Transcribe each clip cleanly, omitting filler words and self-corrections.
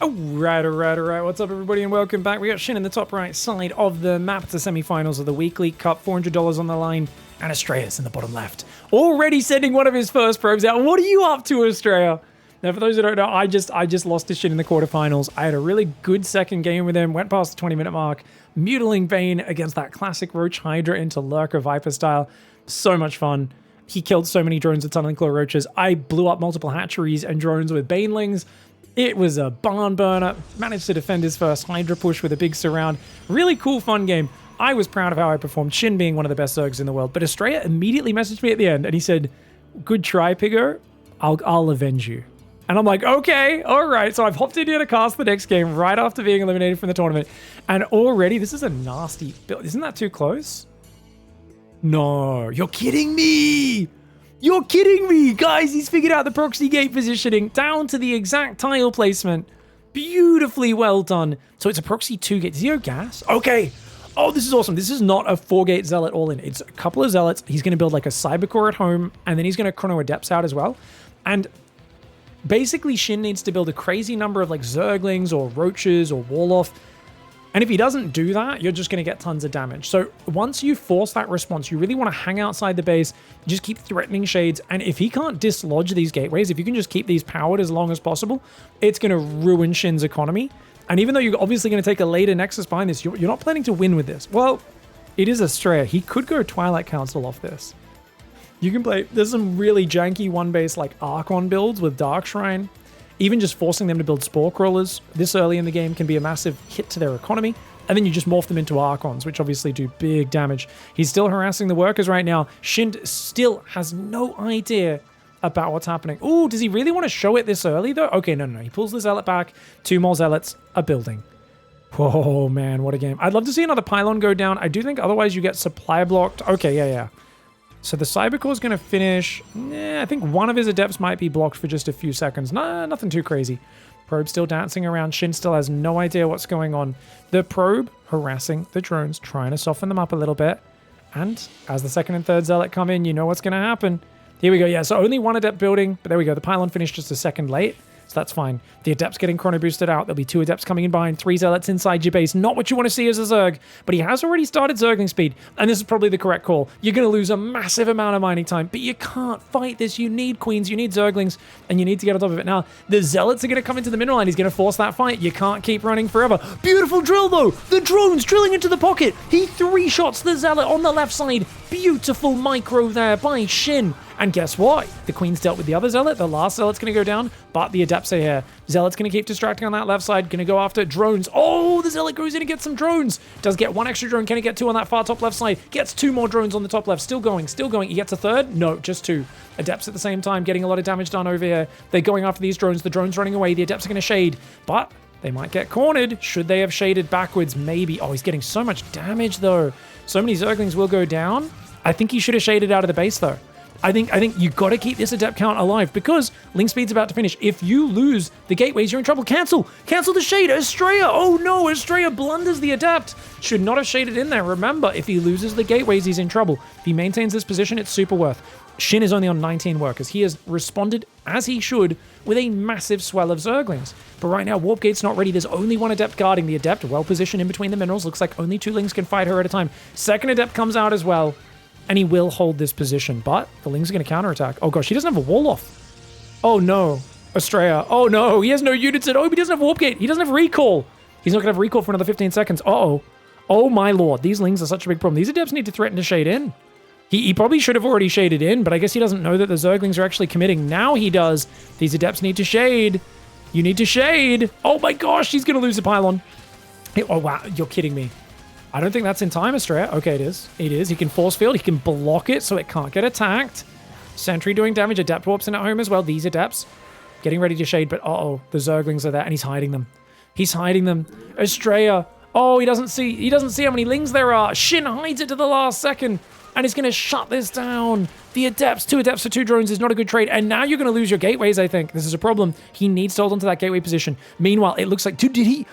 Alright. What's up, everybody, and welcome back. We got Shin in the top right side of the map. It's the semi-finals of the Weekly Cup. $400 on the line, and ASTREA's in the bottom left. Already sending one of his first probes out. What are you up to, ASTREA? Now, for those who don't know, I just lost to Shin in the quarterfinals. I had a really good second game with him. Went past the 20-minute mark. Mutiling Bane against that classic Roach Hydra into Lurker Viper style. So much fun. He killed so many drones with Tunneling Claw Roaches. I blew up multiple hatcheries and drones with Banelings. It was a barn burner. Managed to defend his first Hydra push with a big surround. Really cool, fun game. I was proud of how I performed, Shin being one of the best Zergs in the world. But ASTREA immediately messaged me at the end and he said, "Good try, Piggo. I'll avenge you." And I'm like, okay, all right. So I've hopped in here to cast the next game right after being eliminated from the tournament. And already, this is a nasty build. Isn't that too close? No, you're kidding me. You're kidding me. Guys, he's figured out the proxy gate positioning down to the exact tile placement. Beautifully well done. So it's a proxy 2 gate. Zero gas? Okay. Oh, this is awesome. This is not a 4-gate Zealot all in. It's a couple of Zealots. He's going to build like a Cybercore at home, and then he's going to Chrono Adepts out as well. And basically, Shin needs to build a crazy number of like Zerglings or Roaches or Warloff. And if he doesn't do that, you're just going to get tons of damage. So once you force that response, you really want to hang outside the base, just keep threatening shades. And if he can't dislodge these gateways, if you can just keep these powered as long as possible, it's going to ruin Shin's economy. And even though you're obviously going to take a later Nexus behind this, you're not planning to win with this. Well, it is ASTREA. He could go Twilight Council off this. You can play, there's some really janky one-base like Archon builds with Dark Shrine. Even just forcing them to build Spore Crawlers this early in the game can be a massive hit to their economy. And then you just morph them into Archons, which obviously do big damage. He's still harassing the workers right now. Shin still has no idea about what's happening. Ooh, does he really want to show it this early though? Okay, no. He pulls the Zealot back. 2 more Zealots, a building. Oh man, what a game. I'd love to see another Pylon go down. I do think otherwise you get supply blocked. Okay, yeah. So the Cybercore is going to finish. I think one of his Adepts might be blocked for just a few seconds. Nah, nothing too crazy. Probe still dancing around. Shin still has no idea what's going on. The Probe harassing the drones, trying to soften them up a little bit. And as the second and third Zealot come in, you know what's going to happen. Here we go. Yeah, so only one Adept building. But there we go. The Pylon finished just a second late. So that's fine. The Adept's getting chrono boosted out. There'll be 2 Adepts coming in behind, 3 Zealots inside your base. Not what you want to see as a Zerg, but he has already started Zergling speed, and this is probably the correct call. You're going to lose a massive amount of mining time, but you can't fight this. You need Queens, you need Zerglings, and you need to get on top of it. Now, the Zealots are going to come into the mineral line. He's going to force that fight. You can't keep running forever. Beautiful drill, though. The drone's drilling into the pocket. He 3-shots the Zealot on the left side. Beautiful micro there by Shin. And guess what? The Queen's dealt with the other Zealot. The last Zealot's going to go down, but the Adepts are here. Zealot's going to keep distracting on that left side. Going to go after drones. Oh, the Zealot goes in and gets some drones. Does get 1 extra drone. Can he get 2 on that far top left side? Gets 2 more drones on the top left. Still going. He gets a third? No, just 2. Adepts at the same time, getting a lot of damage done over here. They're going after these drones. The drone's running away. The Adepts are going to shade, but they might get cornered. Should they have shaded backwards? Maybe. Oh, he's getting so much damage, though. So many Zerglings will go down. I think he should have shaded out of the base, though. I think you got to keep this Adept count alive because Link Speed's about to finish. If you lose the gateways, you're in trouble. Cancel the shade. ASTREA. Oh no, ASTREA blunders the Adept. Should not have shaded in there. Remember, if he loses the gateways, he's in trouble. If he maintains this position, it's super worth. Shin is only on 19 workers. He has responded as he should with a massive swell of Zerglings. But right now, Warp Gate's not ready. There's only 1 Adept guarding. The Adept, well positioned in between the minerals. Looks like only 2 Lings can fight her at a time. Second Adept comes out as well. And he will hold this position, but the Ling's are going to counterattack. Oh gosh, he doesn't have a wall off. Oh no, ASTREA. Oh no, he has no units at all. He doesn't have Warp Gate. He doesn't have recall. He's not going to have recall for another 15 seconds. Uh-oh. Oh my lord, these Lings are such a big problem. These Adepts need to threaten to shade in. He probably should have already shaded in, but I guess he doesn't know that the Zerglings are actually committing. Now he does. These Adepts need to shade. You need to shade. Oh my gosh, he's going to lose a pylon. Oh wow, you're kidding me. I don't think that's in time, ASTREA. Okay, it is. It is. He can force field. He can block it so it can't get attacked. Sentry doing damage. Adept warps in at home as well. These Adepts getting ready to shade, but uh-oh, the Zerglings are there, and he's hiding them. He's hiding them. ASTREA. Oh, he doesn't see how many Lings there are. Shin hides it to the last second, and he's going to shut this down. The Adepts, 2 Adepts for 2 drones is not a good trade, and now you're going to lose your gateways, I think. This is a problem. He needs to hold onto that gateway position. Meanwhile, it looks like, dude, did he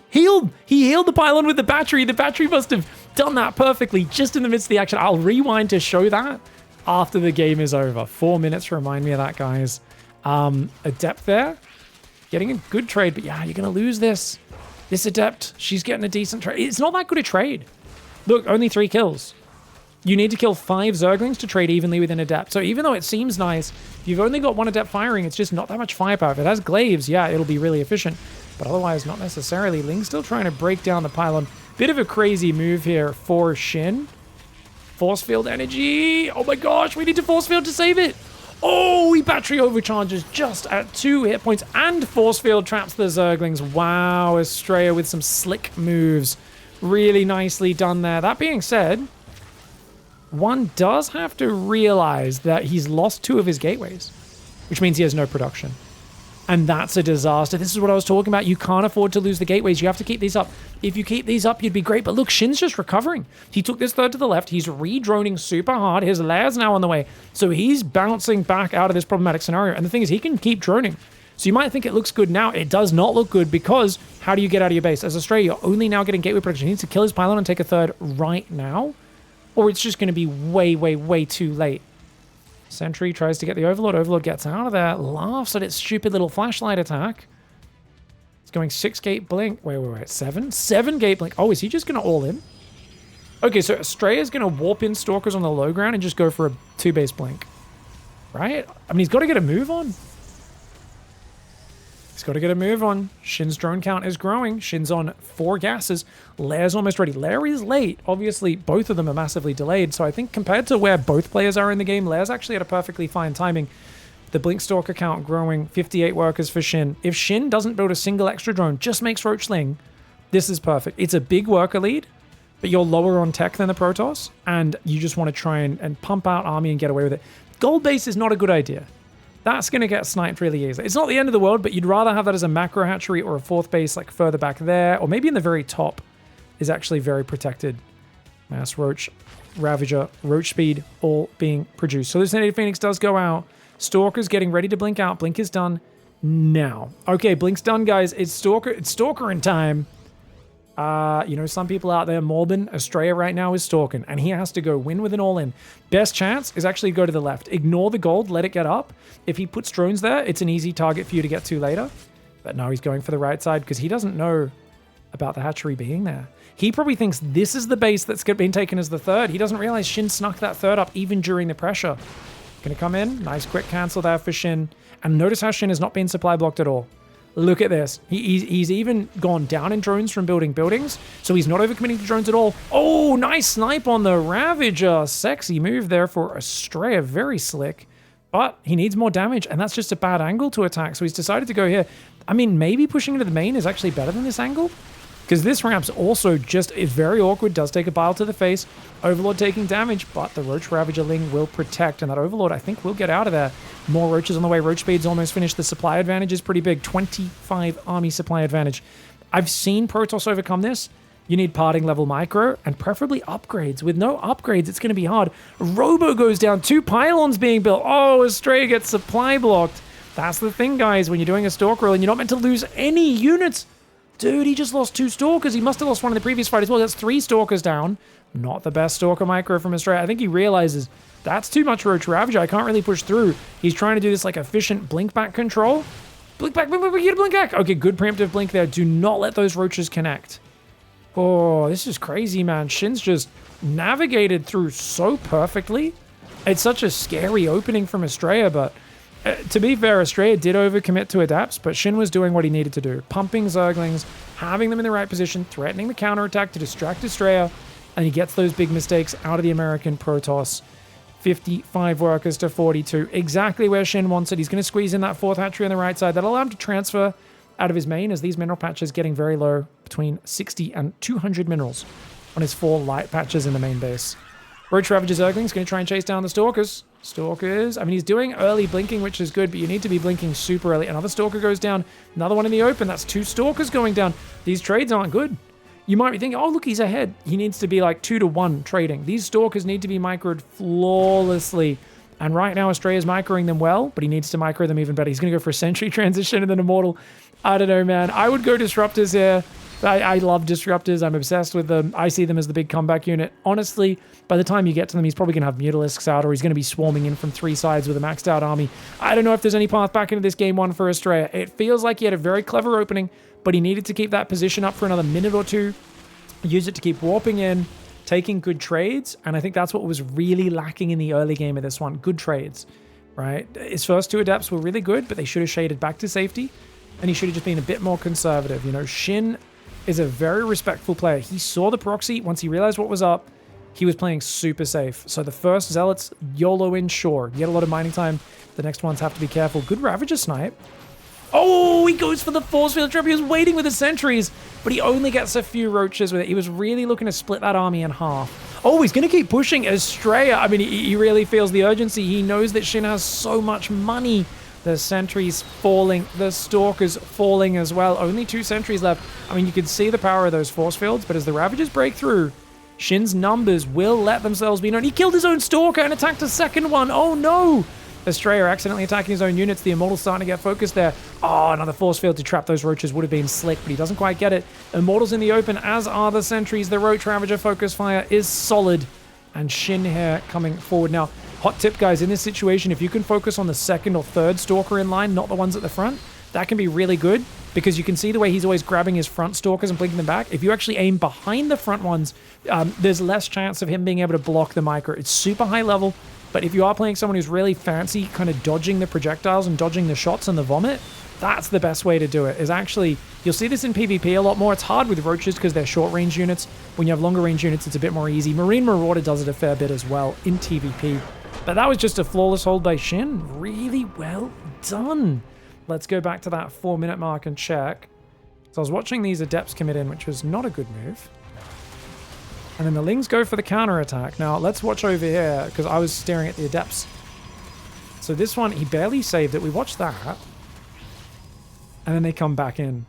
healed the pylon with the battery. The battery must have done that perfectly just in the midst of the action. I'll rewind to show that after the game is over. 4 minutes, remind me of that, guys. Adept there. Getting a good trade, but yeah, you're going to lose this. This Adept, she's getting a decent trade. It's not that good a trade. Look, only 3 kills. You need to kill 5 Zerglings to trade evenly with an Adept. So even though it seems nice, you've only got 1 Adept firing, it's just not that much firepower. If it has glaives, yeah, it'll be really efficient. But otherwise, not necessarily. Ling's still trying to break down the pylon. Bit of a crazy move here for Shin. Force field energy. Oh my gosh, we need to force field to save it. Oh, he battery overcharges just at 2 hit points and force field traps the Zerglings. Wow, ASTREA with some slick moves. Really nicely done there. That being said, one does have to realize that he's lost 2 of his gateways, which means he has no production. And that's a disaster. This is what I was talking about. You can't afford to lose the gateways. You have to keep these up. If you keep these up, you'd be great. But look, Shin's just recovering. He took this third to the left. He's re-droning super hard. His lair's now on the way. So he's bouncing back out of this problematic scenario. And the thing is, he can keep droning. So you might think it looks good now. It does not look good because how do you get out of your base? As ASTREA, you're only now getting gateway production. He needs to kill his pylon and take a third right now. Or it's just going to be way, way, way too late. Sentry tries to get the Overlord. Overlord gets out of there, laughs at its stupid little flashlight attack. It's going 6 gate blink. Wait. 7? 7 gate blink. Oh, is he just going to all in? Okay, so ASTREA is going to warp in Stalkers on the low ground and just go for a 2 base blink. Right? I mean, he's got to get a move on. He's got to get a move on. Shin's drone count is growing. Shin's on 4 gases. Lair's almost ready. Lair is late. Obviously, both of them are massively delayed. So I think compared to where both players are in the game, Lair's actually at a perfectly fine timing. The Blink Stalker count growing. 58 workers for Shin. If Shin doesn't build a single extra drone, just makes Roachling, this is perfect. It's a big worker lead, but you're lower on tech than the Protoss, and you just want to try and pump out army and get away with it. Gold base is not a good idea. That's going to get sniped really easily. It's not the end of the world, but you'd rather have that as a macro hatchery or a 4th base like further back there, or maybe in the very top is actually very protected. Mass Roach, Ravager, Roach Speed, all being produced. So this Native Phoenix does go out. Stalker's getting ready to blink out. Blink is done now. Okay, Blink's done, guys. It's Stalker in time. You know, some people out there, Morbin, ASTREA right now is stalking, and he has to go win with an all-in. Best chance is actually go to the left. Ignore the gold, let it get up. If he puts drones there, it's an easy target for you to get to later. But no, he's going for the right side because he doesn't know about the hatchery being there. He probably thinks this is the base that's been taken as the 3rd. He doesn't realize Shin snuck that 3rd up even during the pressure. Gonna come in. Nice quick cancel there for Shin. And notice how Shin has not been supply blocked at all. Look at this. He's even gone down in drones from building buildings, so he's not overcommitting to drones at all. Oh, nice snipe on the Ravager. Sexy move there for ASTREA. Very slick. But he needs more damage, and that's just a bad angle to attack, so he's decided to go here. I mean, maybe pushing into the main is actually better than this angle, because this ramp's also just is very awkward, does take a bile to the face. Overlord taking damage, but the Roach Ravager Ling will protect, and that Overlord, I think, will get out of there. More Roaches on the way. Roach speed's almost finished. The supply advantage is pretty big. 25 army supply advantage. I've seen Protoss overcome this. You need parting level micro and preferably upgrades. With no upgrades, it's going to be hard. Robo goes down. 2 pylons being built. Oh, ASTREA gets supply blocked. That's the thing, guys. When you're doing a stalk roll and you're not meant to lose any units. Dude, he just lost 2 stalkers. He must have lost one in the previous fight as well. That's 3 stalkers down. Not the best stalker micro from ASTREA. I think he realizes that's too much Roach Ravager. I can't really push through. He's trying to do this like efficient blink back control. Blink back, blink back, get a blink back. Okay, good preemptive blink there. Do not let those roaches connect. Oh, this is crazy, man. Shin's just navigated through so perfectly. It's such a scary opening from ASTREA, but to be fair, ASTREA did overcommit to adapts, but Shin was doing what he needed to do. Pumping Zerglings, having them in the right position, threatening the counterattack to distract ASTREA, and he gets those big mistakes out of the American Protoss. 55 workers to 42. Exactly where Shin wants it. He's going to squeeze in that 4th hatchery on the right side. That'll allow him to transfer out of his main as these mineral patches getting very low, between 60 and 200 minerals on his 4 light patches in the main base. Roach Ravager Zergling's going to try and chase down the Stalkers. Stalkers, I mean, he's doing early blinking, which is good, but you need to be blinking super early. Another Stalker goes down. Another one in the open. That's 2 Stalkers going down. These trades aren't good. You might be thinking, oh, look, he's ahead. He needs to be like 2-to-1 trading. These Stalkers need to be microed flawlessly. And right now, ASTREA is microing them well, but he needs to micro them even better. He's going to go for a Sentry transition and then Immortal. I don't know, man. I would go Disruptors here. I love disruptors. I'm obsessed with them. I see them as the big comeback unit. Honestly, by the time you get to them, he's probably going to have Mutalisks out, or he's going to be swarming in from 3 sides with a maxed out army. I don't know if there's any path back into this game 1 for ASTREA. It feels like he had a very clever opening, but he needed to keep that position up for another minute or 2. Use it to keep warping in, taking good trades, and I think that's what was really lacking in the early game of this one. Good trades, right? His first 2 adepts were really good, but they should have shaded back to safety, and he should have just been a bit more conservative. You know, Shin is a very respectful player. He saw the proxy. Once he realized what was up, he was playing super safe. So the first Zealots, YOLO in, sure. You get a lot of mining time. The next ones have to be careful. Good Ravager snipe. Oh, he goes for the force field trap. He was waiting with the sentries, but he only gets a few roaches with it. He was really looking to split that army in half. Oh, he's going to keep pushing ASTREA. I mean, he really feels the urgency. He knows that Shin has so much money. The sentries falling, the stalkers falling as well. Only 2 sentries left. I mean, you can see the power of those force fields, but as the Ravagers break through, Shin's numbers will let themselves be known. He killed his own stalker and attacked a second one. Oh no! ASTREA accidentally attacking his own units. The Immortal's starting to get focused there. Oh, another force field to trap those roaches would have been slick, but he doesn't quite get it. Immortal's in the open, as are the sentries. The Roach Ravager focus fire is solid. And Shin here coming forward now. Hot tip, guys, in this situation, if you can focus on the 2nd or 3rd stalker in line, not the ones at the front, that can be really good, because you can see the way he's always grabbing his front stalkers and blinking them back. If you actually aim behind the front ones, there's less chance of him being able to block the micro. It's super high level, but if you are playing someone who's really fancy, kind of dodging the projectiles and dodging the shots and the vomit, that's the best way to do it. Is actually, you'll see this in PvP a lot more. It's hard with roaches because they're short range units. When you have longer range units, it's a bit more easy. Marine Marauder does it a fair bit as well in TvP. But that was just a flawless hold by Shin. Really well done. Let's go back to that 4-minute mark and check. So I was watching these Adepts commit in, which was not a good move. And then the Lings go for the counterattack. Now, let's watch over here, because I was staring at the Adepts. So this one, he barely saved it. We watched that. And then they come back in.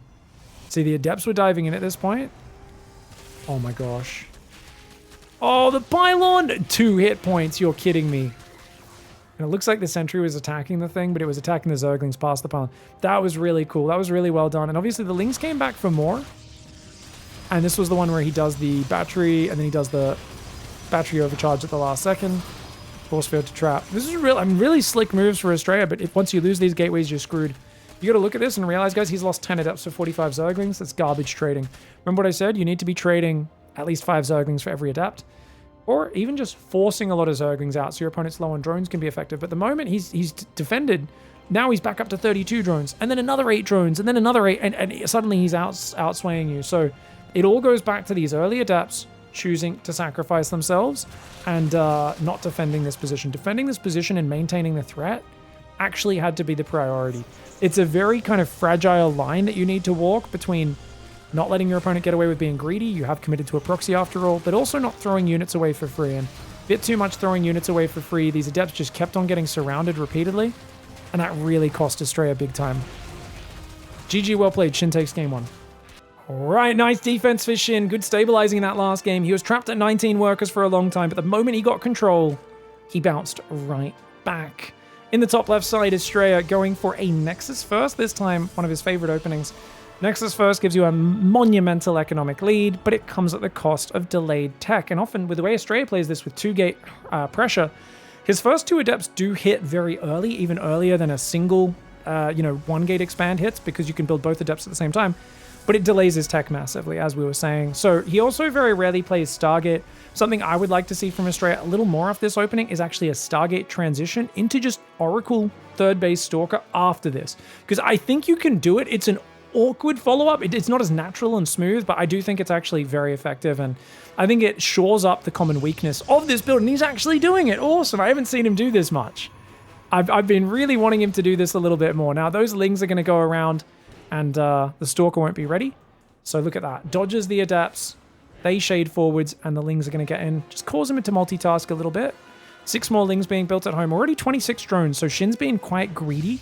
See, the Adepts were diving in at this point. Oh my gosh. Oh, the pylon! 2 hit points. You're kidding me. And it looks like the sentry was attacking the thing, but it was attacking the Zerglings past the pylon. That was really cool. That was really well done. And obviously the Lings came back for more. And this was the one where he does the battery, and then he does the battery overcharge at the last second. Force field to trap. This is really slick moves for ASTREA, but if once you lose these gateways, you're screwed. You got to look at this and realize, guys, he's lost 10 Adepts for 45 Zerglings. That's garbage trading. Remember what I said? You need to be trading at least 5 Zerglings for every Adept. Or even just forcing a lot of Zerglings out so your opponent's low on drones can be effective. But the moment he's defended, now he's back up to 32 drones, and then another 8 drones, and then another 8, and suddenly he's outswaying you. So it all goes back to these early Adepts choosing to sacrifice themselves and not defending this position. Defending this position and maintaining the threat actually had to be the priority. It's a very kind of fragile line that you need to walk between not letting your opponent get away with being greedy. You have committed to a proxy after all, but also not throwing units away for free. And a bit too much throwing units away for free. These Adepts just kept on getting surrounded repeatedly, and that really cost ASTREA big time. GG, well played. Shin takes game 1. All right, nice defense for Shin. Good stabilizing in that last game. He was trapped at 19 workers for a long time, but the moment he got control, he bounced right back. In the top left side, ASTREA going for a Nexus first, this time one of his favorite openings. Nexus first gives you a monumental economic lead, but it comes at the cost of delayed tech. And often, with the way ASTREA plays this with 2-gate pressure, his first 2 Adepts do hit very early, even earlier than a single, 1-gate expand hits, because you can build both Adepts at the same time. But it delays his tech massively, as we were saying. So he also very rarely plays Stargate. Something I would like to see from ASTREA a little more off this opening is actually a Stargate transition into just Oracle 3rd base Stalker after this. Because I think you can do it. It's an awkward follow-up. It's not as natural and smooth, but I do think it's actually very effective, and I think it shores up the common weakness of this build, and he's actually doing it. Awesome. I haven't seen him do this much. I've been really wanting him to do this a little bit more. Now, those Lings are going to go around, and the Stalker won't be ready. So look at that. Dodges the Adepts. They shade forwards, and the Lings are going to get in. Just cause him to multitask a little bit. 6 more Lings being built at home. Already 26 drones, so Shin's being quite greedy.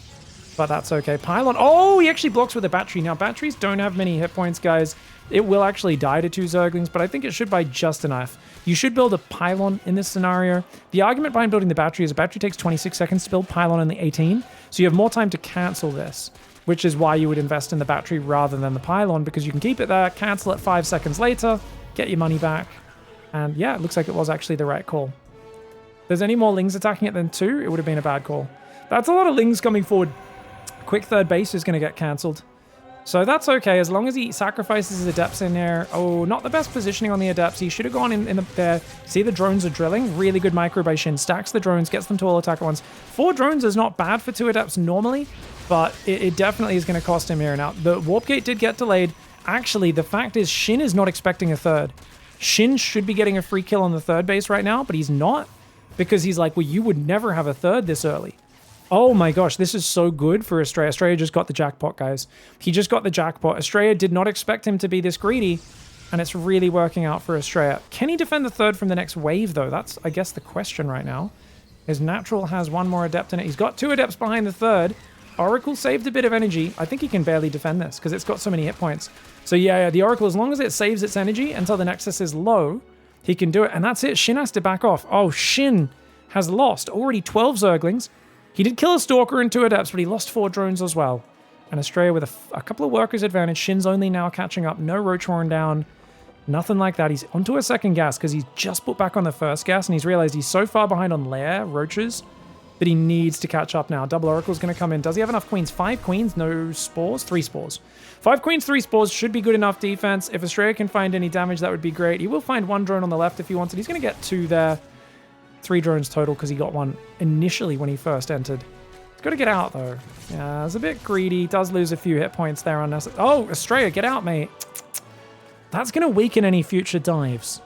But that's okay. Pylon. Oh, he actually blocks with a battery. Now, batteries don't have many hit points, guys. It will actually die to 2 Zerglings, but I think it should buy just enough. You should build a Pylon in this scenario. The argument behind building the battery is a battery takes 26 seconds to build, Pylon only 18. So you have more time to cancel this. which is why you would invest in the battery rather than the pylon, because you can keep it there, cancel it 5 seconds later, get your money back. And yeah, it looks like it was actually the right call. If there's any more Lings attacking it than 2, it would have been a bad call. That's a lot of Lings coming forward. Quick third base is going to get cancelled. So that's okay, as long as he sacrifices his Adepts in there. Oh, not the best positioning on the Adepts. He should have gone in there. See, the drones are drilling. Really good micro by Shin. Stacks the drones, gets them to all attack at once. 4 drones is not bad for 2 Adepts normally, but it definitely is going to cost him here. Now, the Warp Gate did get delayed. Actually, the fact is Shin is not expecting a third. Shin should be getting a free kill on the third base right now, but he's not, because he's like, well, you would never have a third this early. Oh my gosh, this is so good for ASTREA. ASTREA just got the jackpot, guys. He just got the jackpot. ASTREA did not expect him to be this greedy, and it's really working out for ASTREA. Can he defend the third from the next wave, though? That's, I guess, the question right now. His natural has 1 more Adept in it. He's got 2 Adepts behind the third. Oracle saved a bit of energy. I think he can barely defend this, because it's got so many hit points. So yeah, the Oracle, as long as it saves its energy until the Nexus is low, he can do it. And that's it. Shin has to back off. Oh, Shin has lost already 12 Zerglings. He did kill a Stalker and 2 Adepts, but he lost 4 drones as well. And ASTREA with a couple of workers advantage. Shin's only now catching up. No Roach Horn down. Nothing like that. He's onto a second gas because he's just put back on the first gas, and he's realized he's so far behind on lair roaches that he needs to catch up now. Double Oracle's going to come in. Does he have enough queens? 5 queens, no spores? 3 spores. 5 queens, 3 spores should be good enough defense. If ASTREA can find any damage, that would be great. He will find 1 drone on the left if he wants it. He's going to get 2 there. 3 drones total because he got 1 initially when he first entered. He's got to get out, though. Yeah, it's a bit greedy. Does lose a few hit points there on us. Oh, ASTREA, get out, mate. That's going to weaken any future dives.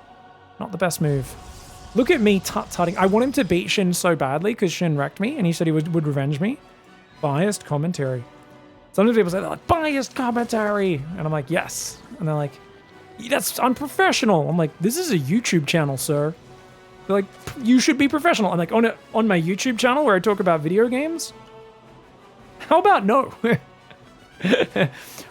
Not the best move. Look at me tut-tutting. I want him to beat Shin so badly because Shin wrecked me, and he said he would revenge me. Biased commentary. Sometimes people say, they're like, biased commentary. And I'm like, yes. And they're like, that's unprofessional. I'm like, this is a YouTube channel, sir. They're like, you should be professional. I'm like, on my YouTube channel where I talk about video games? How about no? We're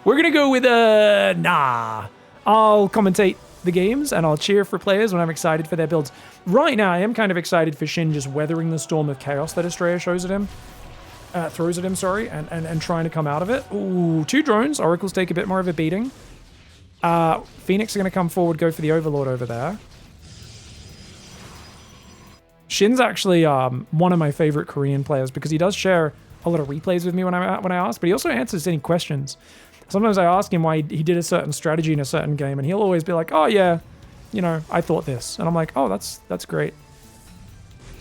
going to go with nah. I'll commentate the games and I'll cheer for players when I'm excited for their builds. Right now, I am kind of excited for Shin just weathering the storm of chaos that ASTREA throws at him, sorry, and trying to come out of it. Ooh, 2 drones. Oracles take a bit more of a beating. Phoenix are going to come forward, go for the Overlord over there. Shin's actually one of my favorite Korean players because he does share a lot of replays with me when I ask, but he also answers any questions. Sometimes I ask him why he did a certain strategy in a certain game, and he'll always be like, oh yeah, you know, I thought this. And I'm like, oh, that's great.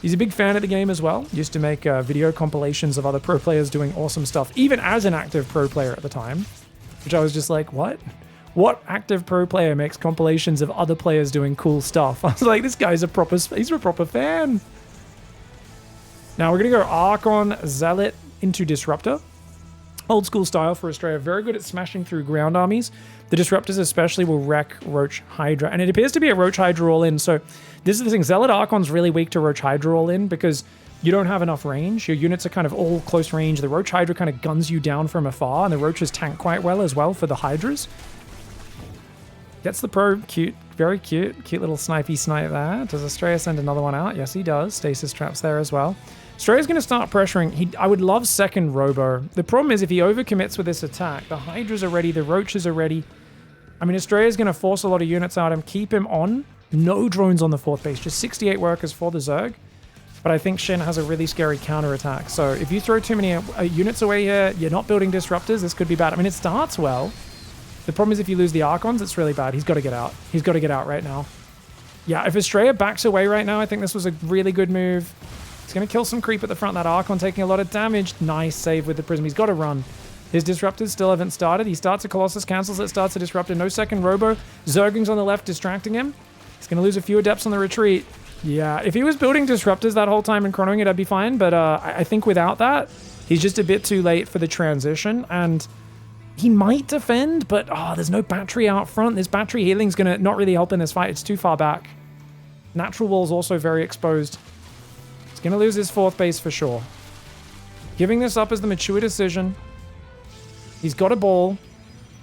He's a big fan of the game as well. Used to make video compilations of other pro players doing awesome stuff, even as an active pro player at the time, which I was just like, what? What active pro player makes compilations of other players doing cool stuff? I was like, this guy's he's a proper fan. Now we're going to go Archon, Zealot into Disruptor. Old school style for ASTREA. Very good at smashing through ground armies. The Disruptors especially will wreck Roach Hydra. And it appears to be a Roach Hydra all-in. So this is the thing. Zealot Archon's really weak to Roach Hydra all-in because you don't have enough range. Your units are kind of all close range. The Roach Hydra kind of guns you down from afar. And the Roaches tank quite well as well for the Hydras. Gets the probe. Cute. Very cute. Cute little snipey snipe there. Does ASTREA send another one out? Yes, he does. Stasis traps there as well. ASTREA's going to start pressuring. I would love second Robo. The problem is if he overcommits with this attack, the Hydras are ready, the Roaches are ready. I mean, ASTREA's going to force a lot of units out him, keep him on. No drones on the 4th base, just 68 workers for the Zerg. But I think Shin has a really scary counterattack. So if you throw too many units away here, you're not building Disruptors, this could be bad. I mean, it starts well. The problem is if you lose the Archons, it's really bad. He's got to get out. He's got to get out right now. Yeah, if ASTREA backs away right now, I think this was a really good move. He's going to kill some creep at the front. That Archon taking a lot of damage. Nice save with the Prism. He's got to run. His Disruptors still haven't started. He starts a Colossus, cancels it, starts a Disruptor. No second Robo. Zerglings on the left distracting him. He's going to lose a few Adepts on the retreat. Yeah, if he was building Disruptors that whole time and chronoing it, I'd be fine. But I think without that, he's just a bit too late for the transition. And he might defend, but there's no battery out front. This battery healing's going to not really help in this fight. It's too far back. Natural Wall's also very exposed. Going to lose his 4th base for sure. Giving this up is the mature decision. He's got a ball.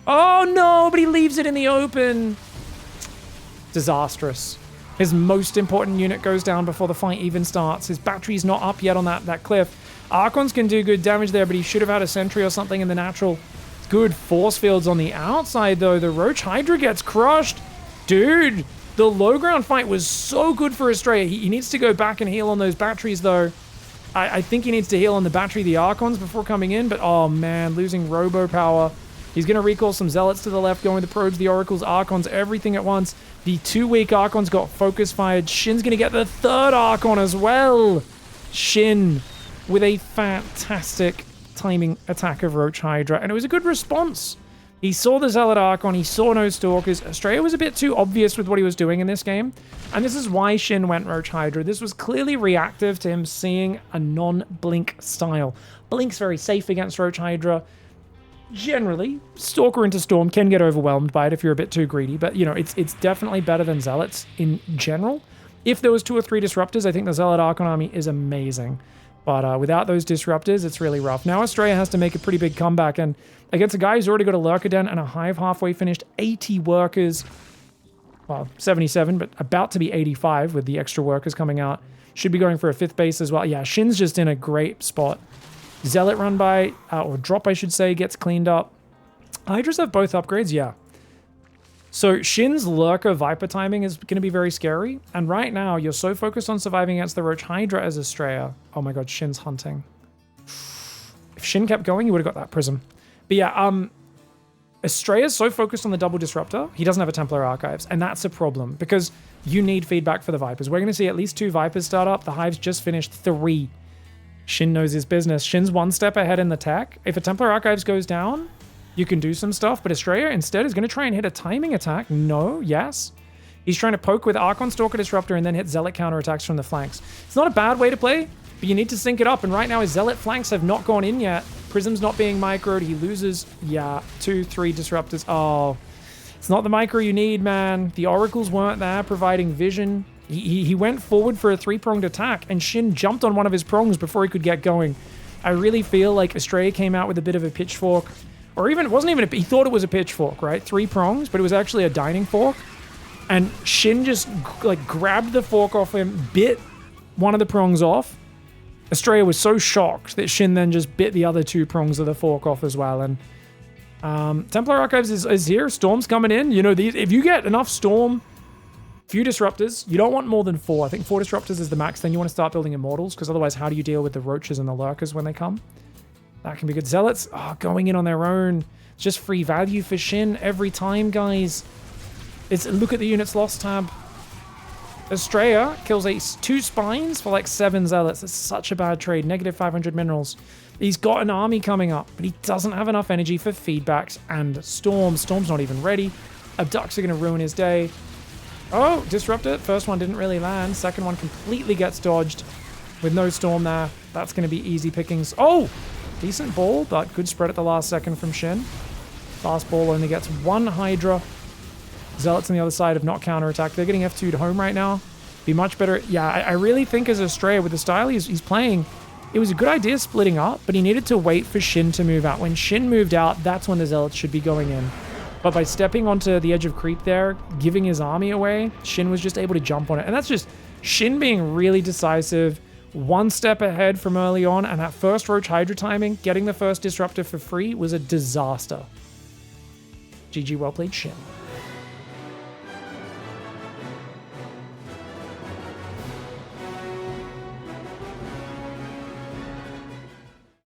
Oh no, but he leaves it in the open. Disastrous. His most important unit goes down before the fight even starts. His battery's not up yet on that cliff. Archons can do good damage there, but he should have had a sentry or something in the natural. Good force fields on the outside, though. The Roach Hydra gets crushed. Dude, the low ground fight was so good for ASTREA. He needs to go back and heal on those batteries, though. I think he needs to heal on the battery, the Archons, before coming in. But, oh, man, losing Robo power. He's going to recall some Zealots to the left, going with the Probes, the Oracles, Archons, everything at once. The 2 weak Archons got focus fired. Shin's going to get the 3rd Archon as well. Shin with a fantastic timing attack of Roach Hydra, and it was a good response. He saw the Zealot Archon, he saw no Stalkers. ASTREA was a bit too obvious with what he was doing in this game, and this is why Shin went Roach Hydra. This was clearly reactive to him seeing a non-blink style. Blink's very safe against Roach Hydra. Generally, Stalker into Storm can get overwhelmed by it if you're a bit too greedy, but you know, it's definitely better than Zealots in general. If there was 2 or 3 Disruptors, I think the Zealot Archon army is amazing. But without those Disruptors, it's really rough. Now ASTREA has to make a pretty big comeback, and against a guy who's already got a Lurker Den and a Hive halfway finished, 80 workers, well, 77, but about to be 85 with the extra workers coming out. Should be going for a 5th base as well. Yeah, Shin's just in a great spot. Zealot run by, or drop I should say, gets cleaned up. Hydras have both upgrades, yeah. So Shin's Lurker Viper timing is going to be very scary. And right now, you're so focused on surviving against the Roach Hydra as ASTREA. Oh my god, Shin's hunting. If Shin kept going, he would have got that Prism. But yeah, ASTREA is so focused on the double Disruptor, he doesn't have a Templar Archives. And that's a problem, because you need feedback for the Vipers. We're going to see at least 2 Vipers start up. The Hive's just finished 3. Shin knows his business. Shin's 1 step ahead in the tech. If a Templar Archives goes down, you can do some stuff, but ASTREA instead is going to try and hit a timing attack. No, yes. He's trying to poke with Archon, Stalker, Disruptor, and then hit Zealot counterattacks from the flanks. It's not a bad way to play, but you need to sync it up, and right now his Zealot flanks have not gone in yet. Prism's not being microed. He loses, yeah, 2, 3 Disruptors. Oh, it's not the micro you need, man. The Oracles weren't there providing vision. He went forward for a 3-pronged attack, and Shin jumped on one of his prongs before he could get going. I really feel like ASTREA came out with a bit of a pitchfork. Or even, it wasn't even he thought it was a pitchfork, right? 3 prongs, but it was actually a dining fork. And Shin just, like, grabbed the fork off him, bit one of the prongs off. ASTREA was so shocked that Shin then just bit the other 2 prongs of the fork off as well. And Templar Archives is here. Storm's coming in. You know, if you get enough Storm, few Disruptors, you don't want more than 4. I think 4 Disruptors is the max. Then you want to start building Immortals, because otherwise how do you deal with the Roaches and the Lurkers when they come? That can be good. Zealots, going in on their own. It's just free value for Shin every time, guys. Look at the units lost tab. ASTREA kills 2 Spines for like 7 Zealots. It's such a bad trade. Negative 500 minerals. He's got an army coming up, but he doesn't have enough energy for feedbacks and Storms. Storm's not even ready. Abducts are going to ruin his day. Oh, Disruptor. First one didn't really land. Second one completely gets dodged with no Storm there. That's going to be easy pickings. Oh! Decent ball, but good spread at the last second from Shin. Last ball only gets 1 Hydra. Zealots on the other side have not counterattacked. They're getting F2'd home right now. Be much better. Yeah, I really think as ASTREA, with the style he's playing, it was a good idea splitting up, but he needed to wait for Shin to move out. When Shin moved out, that's when the Zealots should be going in. But by stepping onto the edge of creep there, giving his army away, Shin was just able to jump on it. And that's just Shin being really decisive, 1 step ahead from early on, and that first Roach Hydra timing, getting the first Disruptor for free, was a disaster. GG, well played, Shin.